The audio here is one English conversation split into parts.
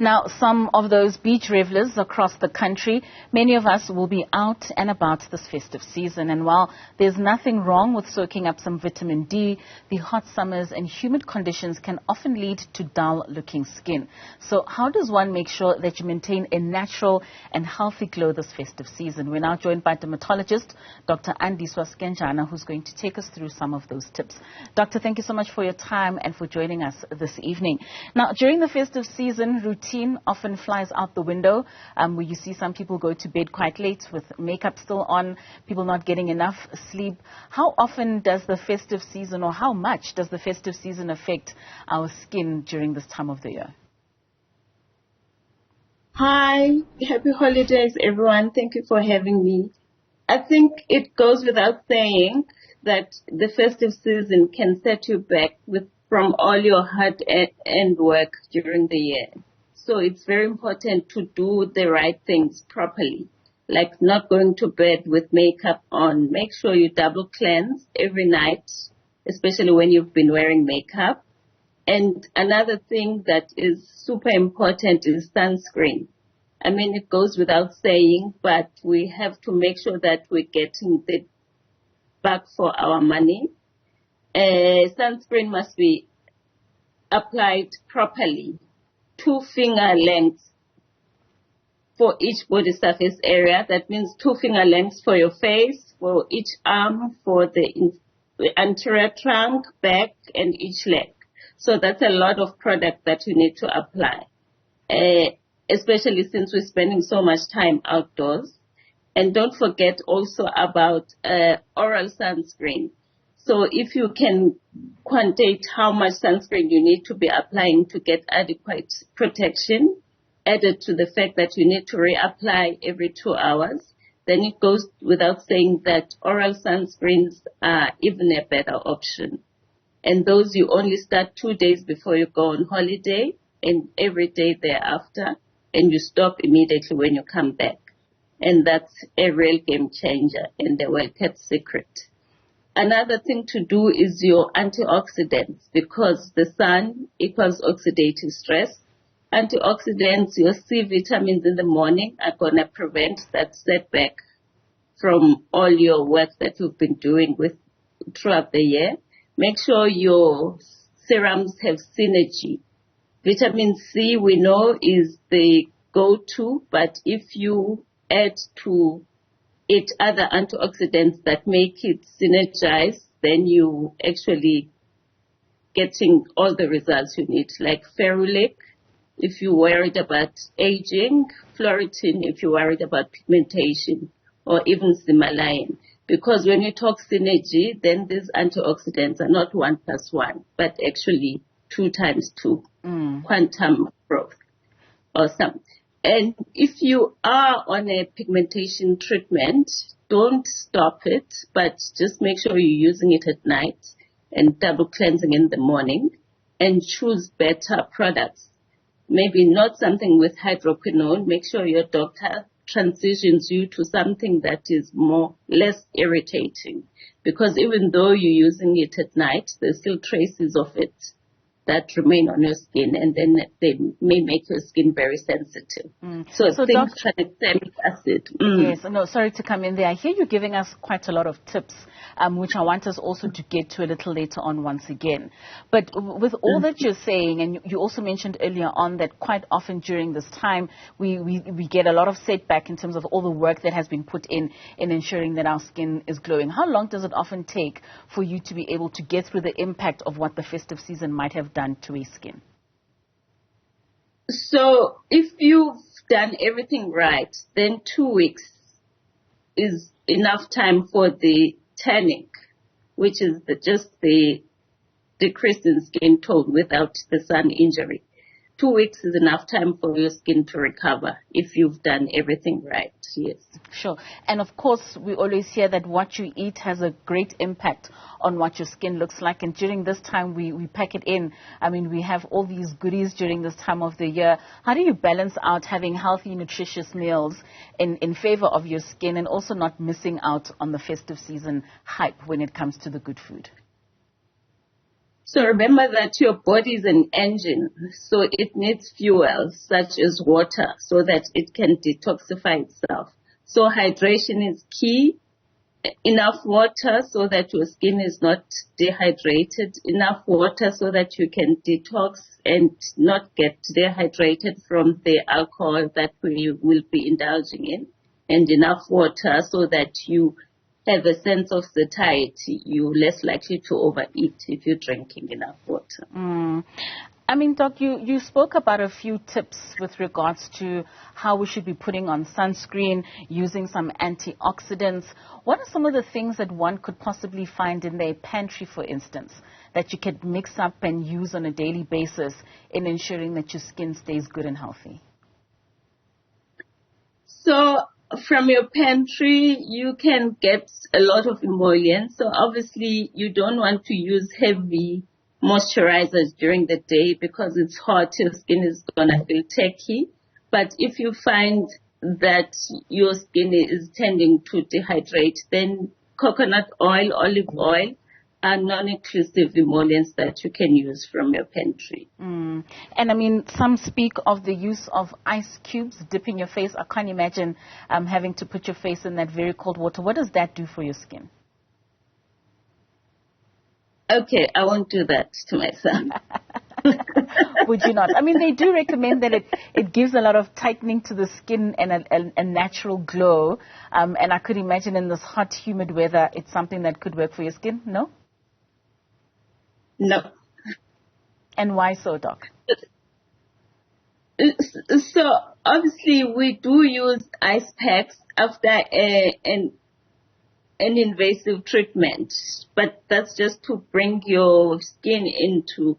Now, some of those beach revelers across the country, many of us will be out and about this festive season. And while there's nothing wrong with soaking up some vitamin D, the hot summers and humid conditions can often lead to dull-looking skin. So how does one make sure that you maintain a natural and healthy glow this festive season? We're now joined by Dermatologist Dr Andiswa Skenjana, who's going to take us through some of those tips. Doctor, thank you so much for your time and for joining us this evening. Now, during the festive season, routine often flies out the window, where you see some people go to bed quite late with makeup still on, people not getting enough sleep. How often does the festive season, or how much does the festive season affect our skin during this time of the year? Hi, happy holidays, everyone. Thank you for having me. I think it goes without saying that the festive season can set you back from all your hard end work during the year. So it's very important to do the right things properly, like not going to bed with makeup on. Make sure you double cleanse every night, especially when you've been wearing makeup. And another thing that is super important is sunscreen. I mean, it goes without saying, but we have to make sure that we're getting the back for our money. Sunscreen must be applied properly, 2 finger lengths for each body surface area. That means 2 finger lengths for your face, for each arm, for the anterior trunk, back, and each leg. So that's a lot of product that you need to apply, especially since we're spending so much time outdoors. And don't forget also about oral sunscreen. So if you can quantitate how much sunscreen you need to be applying to get adequate protection, added to the fact that you need to reapply every 2 hours, then it goes without saying that oral sunscreens are even a better option. And those you only start 2 days before you go on holiday and every day thereafter, and you stop immediately when you come back. And that's a real game changer and a well-kept secret. Another thing to do is your antioxidants, because the sun equals oxidative stress. Antioxidants, your C vitamins in the morning, are going to prevent that setback from all your work that you've been doing throughout the year. Make sure your serums have synergy. Vitamin C, we know, is the go-to, but if you add to it other antioxidants that make it synergize, then you actually getting all the results you need, like ferulic if you're worried about aging, ferritin if you're worried about pigmentation, or even simalain. Because when you talk synergy, then these antioxidants are not 1 + 1, but actually 2 × 2, quantum growth or something. And if you are on a pigmentation treatment, don't stop it, but just make sure you're using it at night and double cleansing in the morning, and choose better products. Maybe not something with hydroquinone. Make sure your doctor transitions you to something that is less irritating, because even though you're using it at night, there's still traces of it that remain on your skin, and then they may make your skin very sensitive. So think tranexamic acid. Yes, no, sorry to come in there. I hear you giving us quite a lot of tips, which I want us also to get to a little later on once again. But with all that you're saying, and you also mentioned earlier on that quite often during this time, we get a lot of setback in terms of all the work that has been put in ensuring that our skin is glowing. How long does it often take for you to be able to get through the impact of what the festive season might have done to a skin? So if you've done everything right, then 2 weeks is enough time for the tanning, which is just the decrease in skin tone without the sun injury. 2 weeks is enough time for your skin to recover if you've done everything right, yes. Sure. And of course, we always hear that what you eat has a great impact on what your skin looks like. And during this time, we pack it in. I mean, we have all these goodies during this time of the year. How do you balance out having healthy, nutritious meals in favor of your skin and also not missing out on the festive season hype when it comes to the good food? So remember that your body is an engine, so it needs fuel such as water so that it can detoxify itself. So hydration is key. Enough water so that your skin is not dehydrated. Enough water so that you can detox and not get dehydrated from the alcohol that we will be indulging in. And enough water so that you have a sense of satiety. You're less likely to overeat if you're drinking enough water. I mean, Doc, you spoke about a few tips with regards to how we should be putting on sunscreen, using some antioxidants. What are some of the things that one could possibly find in their pantry, for instance, that you could mix up and use on a daily basis in ensuring that your skin stays good and healthy? So from your pantry, you can get a lot of emollients. So obviously, you don't want to use heavy moisturizers during the day because it's hot, your skin is going to feel tacky. But if you find that your skin is tending to dehydrate, then coconut oil, olive oil are non-inclusive emollients that you can use from your pantry. And I mean, some speak of the use of ice cubes, dipping your face. I can't imagine having to put your face in that very cold water. What does that do for your skin? Okay, I won't do that to myself. Would you not? I mean, they do recommend that it gives a lot of tightening to the skin and a natural glow. And I could imagine in this hot, humid weather, it's something that could work for your skin, no? No. And why so, Doc? So obviously we do use ice packs after an invasive treatment, but that's just to bring your skin into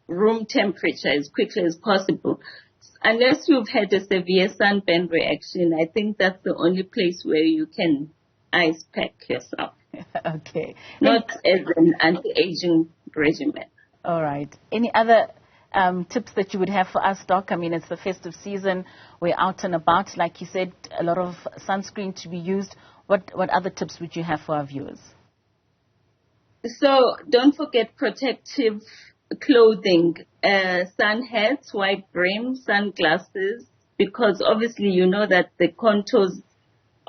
room temperature as quickly as possible. Unless you've had a severe sunburn reaction, I think that's the only place where you can ice pack yourself. Okay. Not as an anti-aging regimen. All right. Any other tips that you would have for us, Doc? I mean, it's the festive season. We're out and about. Like you said, a lot of sunscreen to be used. What other tips would you have for our viewers? So don't forget protective clothing, sun hats, wide brim, sunglasses, because obviously you know that the contours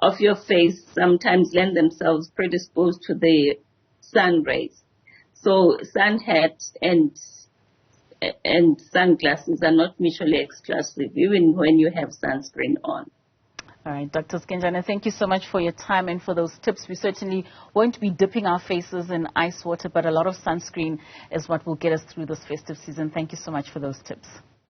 of your face sometimes lend themselves predisposed to the sun rays. So sun hats and sunglasses are not mutually exclusive, even when you have sunscreen on. All right, Dr. Skenjana, thank you so much for your time and for those tips. We certainly won't be dipping our faces in ice water, but a lot of sunscreen is what will get us through this festive season. Thank you so much for those tips.